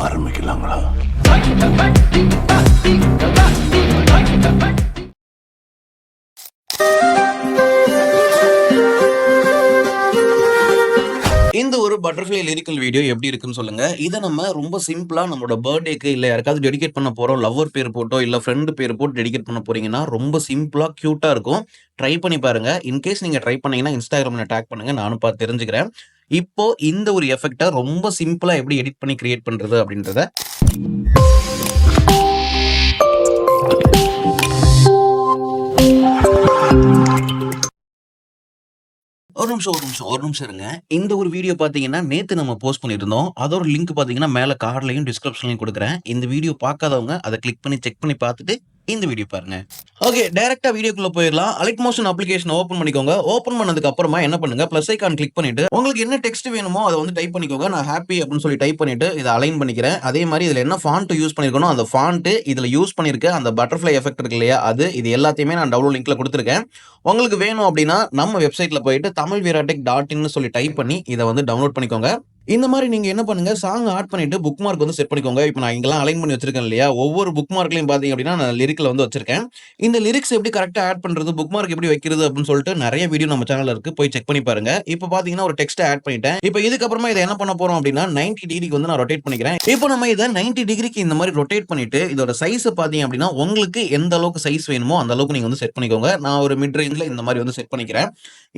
ஆரம்பிக்கலாங்களா? இந்த ஒரு பட்டர்ஃப்ளை லிரிக்கல் வீடியோ எப்படி இருக்குன்னு சொல்லுங்க. இத நம்ம ரொம்ப சிம்பிளா நம்மளோட பர்த்டேக்கு இல்ல யாருக்காவது டெடிகேட் பண்ண போறோம். லவ்வர் பேர் போட்டோ, இல்ல ஃப்ரெண்ட் பேர் போட்டு டெடிகேட் பண்ண போறீங்கன்னா, ரொம்ப சிம்பிளா, கியூட்டா இருக்கும். ட்ரை பண்ணி பாருங்க. இன்கேஸ் நீங்க ட்ரை பண்ணீங்கன்னா, Instagramல டாக் பண்ணுங்க. நானும் பார்த்து தெரிஞ்சுக்கிறேன். இப்போ இந்த ஒரு எஃபெக்ட்ட ரொம்ப சிம்பிளா எப்படி எடிட் பண்ணி கிரியேட் பண்றது அப்படின்றத ஒரு நிமிஷம் இருங்க. இந்த ஒரு வீடியோ பார்த்தீங்கன்னா, நேத்து நம்ம போஸ்ட் பண்ணியிருந்தோம். அதோட லிங்க் பார்த்தீங்கன்னா, மேல கார்ட்லயும், டிஸ்கிரிப்ஷன்லயும் குடுக்குறேன். இந்த வீடியோ பார்க்காதவங்க அத கிளிக் பண்ணி செக் பண்ணி பார்த்துட்டு, இந்த வீடியோ பாருங்க. ஓகே. டைரக்ட்டா வீடியோக்குள்ள போயிரலாம். அலைட் மோஷன் அப்ளிகேஷன் ஓப்பன் பண்ணிக்கோங்க. ஓப்பன் பண்ணதுக்கு அப்புறமா என்ன பண்ணுங்க, பிளஸ் ஐகான் கிளிக் பண்ணிட்டு, உங்களுக்கு என்ன டெக்ஸ்ட் வேணுமோ அத வந்து டைப் பண்ணிக்கோங்க. நான் ஹேப்பி அப்படின்னு சொல்லி டைப் பண்ணிட்டு, இத அலைன் பண்ணிக்கிறேன். அதே மாரி இதுல என்ன ஃபாண்ட் யூஸ் பண்ணியிருக்கனோ, அந்த ஃபாண்ட் இதுல யூஸ் பண்ணியிருக்க அந்த பட்டர்ஃப்ளை எஃபெக்ட் இருக்கு இல்லையா? இது எல்லாத்தையுமே நான் டவுன்லோட் லிங்க்ல குடுத்துருக்கேன். உங்களுக்கு வேணும் அப்படின்னா, நம்ம வெப்சைட்ல போயிட்டு tamilveeratek.in சொல்லி டைப் பண்ணி, இத வந்து டவுன்லோட் பண்ணிக்கோங்க. இந்த மாரி நீங்க என்ன பண்ணுங்க, சாங் ஆட் பண்ணிட்டு புக் மார்க் வந்து செட் பண்ணிக்கோங்க. இப்ப நான் இங்கலாம் அலைன் பண்ணி வச்சிருக்கேன் இல்லையா? ஒவ்வொரு புக் மார்க்லயும் பார்த்தீங்க அப்படின்னா, நான் லிரிக்ல வந்து வச்சிருக்கேன். இந்த லிரிக்ஸ் எப்படி கரெக்ட்டா ஆட் பண்றது, புக் மார்க் எப்படி வைக்கிறது அப்படின்னு சொல்லிட்டு நெறைய வீடியோ நம்ம சேனல்ல இருக்கு. போய் செக் பண்ணி பாருங்க. இப்ப பார்த்தீங்கன்னா, ஒரு டெக்ஸ்ட்ட ஆட் பண்ணிட்டேன். இப்ப இதுக்கப்புறமா இத என்ன பண்ண போறோம் அப்படின்னா, 90 டிகிரிக்கு வந்து நான் ரொட்டேட் பண்ணிக்கிறேன். இப்போ நம்ம இத 90 டிகிரிக்கு இந்த மாரி ரொட்டேட் பண்ணிட்டு, இதோட சைஸ பார்த்தீங்க அப்படின்னா, உங்களுக்கு எந்த அளவுக்கு சைஸ் வேணுமோ, அந்த அளவுக்கு நீங்க வந்து செட் பண்ணிக்கோங்க. நான் ஒரு மிட் ரேஞ்ச்ல இந்த மாரி வந்து செட் பண்ணிக்கிறேன்.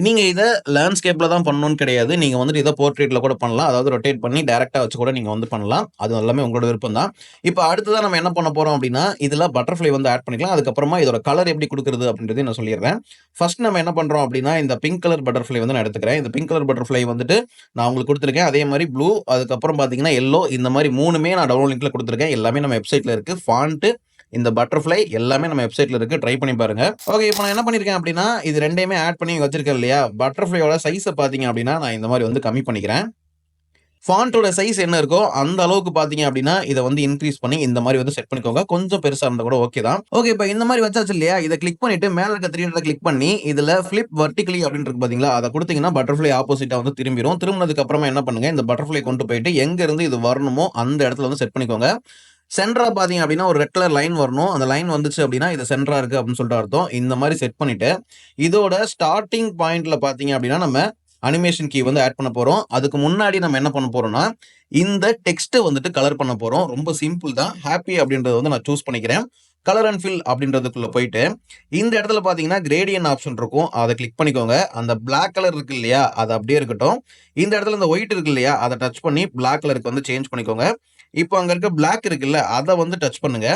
நீங்க இத லேண்ட்ஸ்கேப்ல தான் பண்ணணும்னு கிடையாது. நீங்க வந்துட்டு இத போர்ட்ரெய்ட்ல கூட பண்ணலாம். அதாவது ரொட்டேட் பண்ணி டைரக்ட்டா வச்சு கூட நீங்க வந்து பண்ணலாம். அது எல்லாமே உங்களோட விருப்பம் தான். இப்ப அடுத்ததா நம்ம என்ன பண்ண போறோம் அப்படின்னா, இதுல பட்டர்ஃப்ளை வந்து ஆட் பண்ணிக்கலாம். அதுக்கப்புறமா இதோட கலர் எப்படி குடுக்குறது அப்படின்றதையும் நான் சொல்லிர்றேன். ஃபர்ஸ்ட் நம்ம என்ன பண்றோம் அப்படின்னா, இந்த பிங்க் கலர் பட்டர்ஃப்ளை வந்து நான் எடுத்துக்கிறேன். இந்த பிங்க் கலர் பட்டர்ஃப்ளை வந்துட்டு நான் உங்களுக்கு குடுத்துருக்கேன். அதே மாரி ப்ளூ, அதுக்கப்புறம் பார்த்தீங்கன்னா எல்லோ இந்த மாரி 3மே நான் டவுன்லோட் லிங்க்ல குடுத்துருக்கேன். எல்லாமே நம்ம வெப்சைட்ல இருக்கு. ஃபாண்ட், இந்த பட்டர்ஃப்ளை எல்லாமே நம்ம வெப்சைட்ல இருக்கு. ட்ரை பண்ணி பாருங்க. ஓகே. இப்ப நான் என்ன பண்ணியிருக்கேன் அப்படின்னா, இது 2யுமே ஆட் பண்ணி வச்சிருக்கேன் இல்லையா? பட்டர்ஃப்ளையோட சைஸ பார்த்தீங்க அப்படின்னா, நான் இந்த மாரி வந்து கம்மி பண்ணிக்கிறேன். ஃபாண்ட்டோட சைஸ் என்ன இருக்கோ, அந்த அளவுக்கு பார்த்தீங்க அப்படின்னா, இத வந்து இன்கிரீஸ் பண்ணி இந்த மாரி வந்து செட் பண்ணிக்கோங்க. கொஞ்சம் பெருசா இருந்தா கூட ஓகே தான். ஓகே. இப்ப இந்த மாரி வச்சாச்சு இல்லையா? இத கிளிக் பண்ணிட்டு மேல இருக்க 3 டாட்ட கிளிக் பண்ணி, இதுல ஃபிளிப் வெர்டிகலி அப்படின்னு இருக்கு பார்த்தீங்களா? அத குடுத்தீங்கன்னா, பட்டர்ஃப்ளை ஆப்போசிட்டா வந்து திரும்பிரும். திரும்புனதுக்கு அப்புறமா என்ன பண்ணுங்க, இந்த பட்டர்ஃப்ளை கொண்டு போயிட்டு எங்க இருந்து இது வரணுமோ, அந்த இடத்துல வந்து செட் பண்ணிக்கோங்க. சென்டரா பார்த்தீங்க அப்படின்னா, ஒரு ரெட் கலர் லைன் வரணும். அந்த லைன் வந்துச்சு அப்படின்னா, இது சென்டரா இருக்கு அப்படின்னு சொல்லிட்டு அர்த்தம். இந்த மாரி செட் பண்ணிட்டு, இதோட ஸ்டார்ட்டிங் பாயிண்ட்ல பார்த்தீங்க அப்படின்னா, நம்ம அனிமேஷன் கீ வந்து ஆட் பண்ண போறோம். அதுக்கு முன்னாடி நம்ம என்ன பண்ண போறோம்னா, இந்த டெக்ஸ்ட்ட வந்துட்டு கலர் பண்ண போறோம். ரொம்ப சிம்பிள் தான். ஹேப்பி அப்படின்றத வந்து நான் சூஸ் பண்ணிக்கிறேன். கலர் அண்ட் ஃபில் அப்படின்றதுக்குள்ள போயிட்டு, இந்த இடத்துல பார்த்தீங்கன்னா, கிரேடியன்ட் ஆப்ஷன் இருக்கும். அத கிளிக் பண்ணிக்கோங்க. அந்த பிளாக் கலர் இருக்கு இல்லையா? அது அப்படியே இருக்கட்டும். இந்த இடத்துல இந்த ஒயிட் இருக்கு இல்லையா? அத டச் பண்ணி பிளாக் கலருக்கு வந்து சேஞ்ச் பண்ணிக்கோங்க. இப்போ அங்க இருக்க பிளாக் இருக்குல்ல, அத வந்து டச் பண்ணுங்க.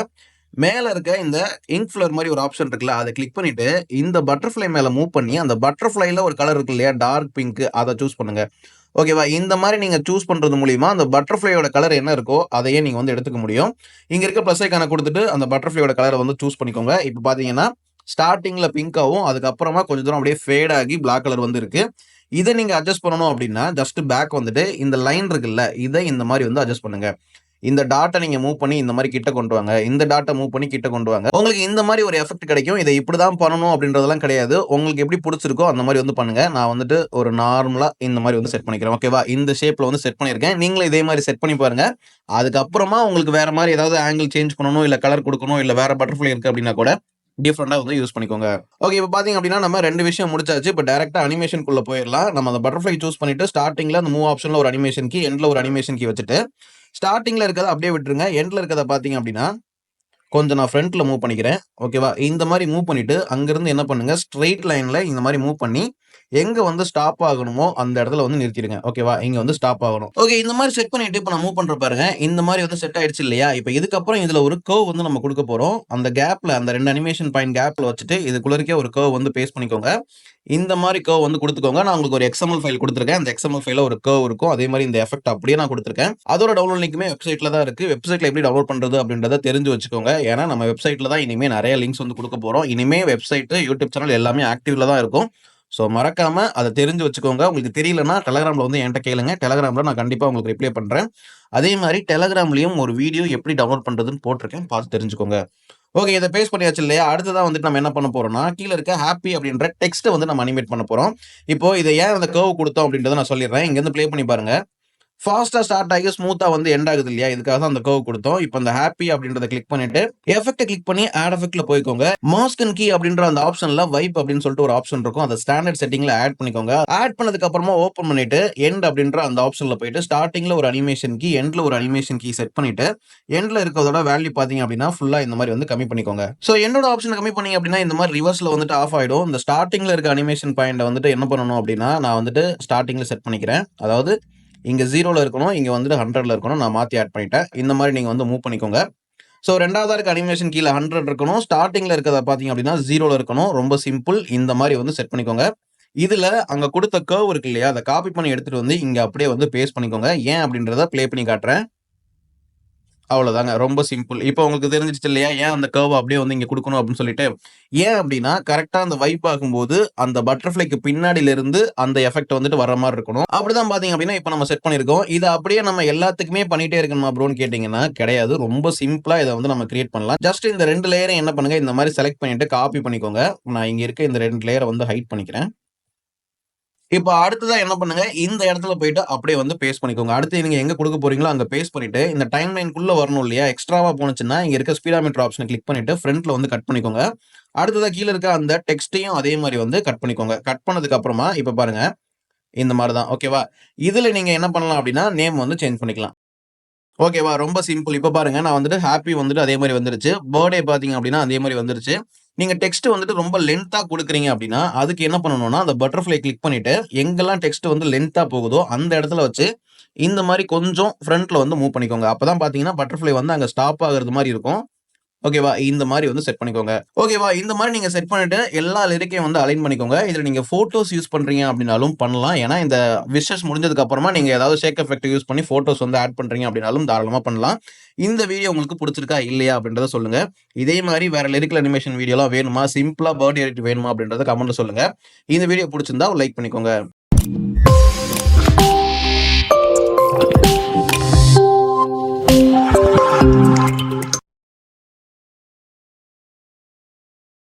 மேல இருக்க இந்த இங்க் ஃப்ளவர் மாரி ஒரு ஆப்ஷன் இருக்குல்ல, அத கிளிக் பண்ணிட்டு, இந்த பட்டர்ஃப்ளை மேல மூவ் பண்ணி, அந்த பட்டர்ஃப்ளைல ஒரு கலர் இருக்கு இல்லையா? டார்க் பிங்க் அத சூஸ் பண்ணுங்க. ஓகேவா? இந்த மாரி நீங்க சூஸ் பண்றது மூலியமா, அந்த பட்டர்ஃப்ளையோட கலர் என்ன இருக்கோ, அதையே நீங்க வந்து எடுத்துக்க முடியும். இங்க இருக்க பிளஸ் ஐகான குடுத்துட்டு, அந்த பட்டர்ஃப்ளையோட கலர வந்து சூஸ் பண்ணிக்கோங்க. இப்ப பார்த்தீங்கன்னா, ஸ்டார்ட்டிங்ல பிங்க்காவும், அதுக்கப்புறமா கொஞ்சம் தூரம் அப்படியே ஃபேட் ஆகி பிளாக் கலர் வந்து இருக்கு. இத நீங்க அட்ஜஸ்ட் பண்ணணும் அப்படின்னா, ஜஸ்ட் பேக் வந்துட்டு, இந்த லைன் இருக்குல்ல, இத இந்த மாரி வந்து அட்ஜஸ்ட் பண்ணுங்க. இந்த டாட்ட நீங்க மூவ் பண்ணி இந்த மாரி கிட்ட கொண்டு வாங்க. இந்த டாட்ட மூவ் பண்ணி கிட்ட கொண்டு வாங்க. உங்களுக்கு இந்த மாரி ஒரு எஃபெக்ட் கிடைக்கும். இத இப்படிதான் பண்ணணும் அப்படின்றதெல்லாம் கிடையாது. உங்களுக்கு எப்படி புடிச்சிருக்கோ அந்த மாரி வந்து பண்ணுங்க. நான் வந்துட்டு ஒரு நார்மலா இந்த மாரி வந்து செட் பண்ணிக்கிறேன். ஓகேவா? இந்த ஷேப்ல வந்து செட் பண்ணியிருக்கேன். நீங்களும் இதே மாரி செட் பண்ணி பாருங்க. அதுக்கப்புறமா உங்களுக்கு வேற மாரி ஏதாவது ஆங்கிள் சேஞ்ச் பண்ணணும், இல்ல கலர் குடுக்கணும், இல்ல வேற பட்டர்ஃப்ளை இருக்கு அப்படின்னா கூட டிஃபரெண்டா வந்து யூஸ் பண்ணிக்கோங்க. ஓகே. இப்ப பார்த்தீங்க அப்படின்னா, நம்ம 2 விஷயம் முடிச்சாச்சு. இப்ப டைரக்ட்டா அனிமேஷன்க்குள்ள போயிரலாம். நம்ம அந்த பட்டர்ஃப்ளை சூஸ் பண்ணிட்டு, ஸ்டார்ட்டிங்ல அந்த மூவ் ஆப்ஷன்ல ஒரு அனிமேஷன் கீ, எண்ட்ல ஒரு அனிமேஷன் கீ வச்சுட்டு, ஸ்டார்ட்டிங்ல இருக்கிறத அப்படியே விட்டுருங்க. எண்ட்ல இருக்கிறத பார்த்தீங்க அப்படின்னா, கொஞ்சம் நான் ஃப்ரண்ட்ல மூவ் பண்ணிக்கிறேன். ஓகேவா? இந்த மாரி மூவ் பண்ணிட்டு, அங்கருந்து என்ன பண்ணுங்க, ஸ்ட்ரெய்ட் லைன்ல இந்த மாரி மூவ் பண்ணி, எங்க வந்து ஸ்டாப் ஆகணுமோ, அந்த இடத்துல வந்து நிறுத்திடுங்க. ஓகேவா? இங்க வந்து ஸ்டாப் ஆகணும். ஓகே. இந்த மாரி செட் பண்ணிட்டு, இப்ப நான் மூவ் பண்றேன் பாருங்க. இந்த மாரி வந்து செட் ஆயிடுச்சு இல்லையா? இப்ப இதுக்கப்புறம் இதுல ஒரு கர்வ் வந்து நம்ம குடுக்க போறோம். அந்த கேப்ல, அந்த 2 அனிமேஷன் பாயிண்ட் கேப்ல வச்சுட்டு, இதுக்குள்ளருக்கே ஒரு கர்வ் வந்து பேஸ்ட் பண்ணிக்கோங்க. இந்த மாரி கர்வ் வந்து குடுத்துக்கோங்க. நான் உங்களுக்கு ஒரு எக்ஸ்எம்எல் ஃபைல் குடுத்துருக்கேன். அந்த எக்ஸ்எம்எல் ஃபைல்ல ஒரு கர்வ் இருக்கும். அதே மாரி இந்த எஃபெக்ட் அப்படியே நான் குடுத்துருக்கேன். அதோட டவுன்லோட் லிங்க்குமே வெப்சைட்ல தான் இருக்கு. வெப்சைட்ல எப்படி டவுன்லோட் பண்றது அப்படின்றத தெரிஞ்சு வச்சுக்கோங்க. ஏன்னா, நம்ம வெப்சைட்ல தான் இனிமே நெறைய லிங்க்ஸ் வந்து குடுக்க போறோம். இனிமே வெப்சைட், யூடியூப் சேனல் எல்லாமே ஆக்டிவ்ல தான் இருக்கும். ஸோ மறக்காம அத தெரிஞ்சு வச்சுக்கோங்க. உங்களுக்கு தெரியலன்னா டெலகிராம்ல வந்து என்ட்ட கேளுங்க. டெலகிராம்ல நான் கண்டிப்பா உங்களுக்கு ரிப்ளை பண்றேன். அதே மாரி டெலகிராம்லயும் ஒரு வீடியோ எப்படி டவுன்லோட் பண்றதுன்னு போட்டிருக்கேன். பார்த்து தெரிஞ்சுக்கோங்க. ஓகே. இத பேஸ்ட் பண்ணியாச்சு இல்லையா? அடுத்ததா வந்துட்டு நம்ம என்ன பண்ண போறோம்னா, கீழ இருக்க ஹேப்பி அப்படின்ற டெக்ஸ்ட்ட வந்து நம்ம அனிமேட் பண்ண போறோம். இப்போ இத ஏன் அந்த கர்வ் குடுத்தோம் அப்படின்றத நான் சொல்லிர்றேன். இங்கருந்து ப்ளே பண்ணி பாருங்க. ஃபாஸ்டா ஸ்டார்ட் ஆகி ஸ்மூத்தா வந்து எண்ட் ஆகுது இல்லையா? இதுக்காக தான் அந்த கர்வ் குடுத்தோம். இப்ப அந்த ஹேப்பி அப்படின்றத கிளிக் பண்ணிட்டு, எஃபெக்ட்ட கிளிக் பண்ணி ஆட் எஃபெக்ட்ல போய்க்கோங்க. மாஸ்க் அண்ட் கீ அப்படின்ற அந்த ஆப்ஷன்ல வைப் அப்படின்னு சொல்லிட்டு ஒரு ஆப்ஷன் இருக்கும். அத ஸ்டாண்டர்ட் செட்டிங்ல ஆட் பண்ணிக்கோங்க. ஆட் பண்ணதுக்கு அப்புறமா ஓப்பன் பண்ணிட்டு, எண்ட் அப்படின்ற அந்த ஆப்ஷன்ல போயிட்டு, ஸ்டார்ட்டிங்ல ஒரு அனிமேஷன் கீ, எண்ட்ல ஒரு அனிமேஷன் கீ செட் பண்ணிட்டு, எண்ட்ல இருக்கிறதோட வேல்யூ பார்த்தீங்க அப்படின்னா, ஃபுல்லா இந்த மாரி வந்து கம்மி பண்ணிக்கோங்க. சோ எண்டோட ஆப்ஷன கம்மி பண்ணீங்க அப்படின்னா, இந்த மாரி ரிவர்ஸ்ல வந்துட்டு ஆஃப் ஆயிடும். இந்த ஸ்டார்ட்டிங்ல இருக்க அனிமேஷன் பாயிண்ட்ட வந்துட்டு என்ன பண்ணணும் அப்படின்னா, நான் வந்துட்டு ஸ்டார்ட்டிங்ல செட் பண்ணிக்கிறேன். அதாவது இங்க 0ல இருக்கணும். இங்க வந்துட்டு 100ல இருக்கணும். நான் மாத்தி ஆட் பண்ணிட்டேன். இந்த மாரி நீங்க வந்து மூவ் பண்ணிக்கோங்க. சோ 2வதா இருக்க அனிமேஷன் கீழ 100 இருக்கணும். ஸ்டார்ட்டிங்ல இருக்கிறத பார்த்தீங்க அப்படின்னா 0ல இருக்கணும். ரொம்ப சிம்பிள். இந்த மாரி வந்து செட் பண்ணிக்கோங்க. இதுல அங்க குடுத்த கர்வ் இருக்கு இல்லையா? அத காப்பி பண்ணி எடுத்துட்டு வந்து இங்க அப்படியே வந்து பேஸ்ட் பண்ணிக்கோங்க. ஏன் அப்படின்றத ப்ளே பண்ணி காட்டுறேன். அவ்வளோதாங்க. ரொம்ப சிம்பிள். இப்போ உங்களுக்கு தெரிஞ்சிருச்சு இல்லையா? ஏன் அந்த கர்வ் அப்படியே வந்து இங்க குடுக்கணும் அப்படின்னு சொல்லிட்டு. ஏன் அப்படின்னா, கரெக்ட்டா அந்த வைப் ஆகும்போது, அந்த பட்டர்ஃப்ளைக்கு பின்னாடில இருந்து அந்த எஃபெக்ட் வந்துட்டு வர்ற மாரி இருக்கணும். அப்படிதான் பார்த்தீங்க அப்படின்னா, இப்ப நம்ம செட் பண்ணியிருக்கோம். இத அப்படியே நம்ம எல்லாத்துக்குமே பண்ணிட்டே இருக்கணுமா ப்ரோன்னு கேட்டீங்கன்னா, கிடையாது. ரொம்ப சிம்பிளா இத வந்து நம்ம கிரியேட் பண்ணலாம். ஜஸ்ட் இந்த 2 லேயரையும் என்ன பண்ணுங்க, இந்த மாரி செலக்ட் பண்ணிட்டு காப்பி பண்ணிக்கோங்க. நான் இங்க இருக்க இந்த 2 லேயர வந்து ஹைட் பண்ணிக்கிறேன். இப்ப அடுத்ததா என்ன பண்ணுங்க, இந்த இடத்துல போயிட்டு அப்படியே வந்து பேஸ்ட் பண்ணிக்கோங்க. அடுத்து நீங்க எங்க குடுக்க போறீங்களோ அங்க பேஸ்ட் பண்ணிட்டு, இந்த டைம் லைன்க்குள்ள வரணும் இல்லையா? எக்ஸ்ட்ராவா போனுச்சுன்னா, இங்க இருக்க ஸ்பீடாமீட்டர் ஆப்ஷன கிளிக் பண்ணிட்டு, ஃப்ரண்ட்ல வந்து கட் பண்ணிக்கோங்க. அடுத்ததா கீழ இருக்க அந்த டெக்ஸ்ட்டையும் அதே மாரி வந்து கட் பண்ணிக்கோங்க. கட் பண்ணதுக்கு அப்புறமா, இப்ப பாருங்க, இந்த மாரி தான். ஓகேவா? இதுல நீங்க என்ன பண்ணலாம் அப்படின்னா, நேம் வந்து சேஞ்ச் பண்ணிக்கலாம். ஓகேவா? ரொம்ப சிம்பிள். இப்ப பாருங்க, நான் வந்துட்டு ஹேப்பி வந்துட்டு அதே மாரி வந்துருச்சு. பர்த்டே பார்த்தீங்க அப்படின்னா, அதே மாரி வந்துருச்சு. நீங்க டெக்ஸ்ட் வந்துட்டு ரொம்ப லென்த்தா குடுக்குறீங்க அப்படின்னா, அதுக்கு என்ன பண்ணணும்னா, அந்த பட்டர்ஃப்ளை கிளிக் பண்ணிட்டு, எங்கெல்லாம் டெக்ஸ்ட் வந்து லென்த்தா போகுதோ, அந்த இடத்துல வச்சு, இந்த மாரி கொஞ்சம் ஃப்ரண்ட்ல வந்து மூவ் பண்ணிக்கோங்க. அப்பதான் பார்த்தீங்கன்னா, பட்டர்ஃப்ளை வந்து அங்க ஸ்டாப் ஆகுறது மாரி இருக்கும். ஓகேவா? இந்த மாரி வந்து செட் பண்ணிக்கோங்க. ஓகேவா? இந்த மாரி நீங்க செட் பண்ணிட்டு, எல்லா லிரிக்கையும் வந்து அலைன் பண்ணிக்கோங்க. இதுல நீங்க ஃபோட்டோஸ் யூஸ் பண்றீங்க அப்டின்னாலும் பண்ணலாம். ஏன்னா, இந்த விஷஸ் முடிஞ்சதுக்கு அப்புறமா நீங்க ஏதாவது ஷேக் எஃபெக்ட் யூஸ் பண்ணி ஃபோட்டோஸ் வந்து ஆட் பண்றீங்க அப்டின்னாலும் தாராளமா பண்ணலாம். இந்த வீடியோ உங்களுக்கு புடிச்சிருக்கா? இல்லையா? அப்டின்றத சொல்லுங்க. இதே மாரி வேற லிரிக்கல் அனிமேஷன் வீடியோலாம் வேணுமா? சிம்பிளா பர்த்டே எடிட் வேணுமா? அப்டின்றத கமெண்ட்ல சொல்லுங்க. இந்த வீடியோ புடிச்சிருந்தா லைக் பண்ணிக்கோங்க.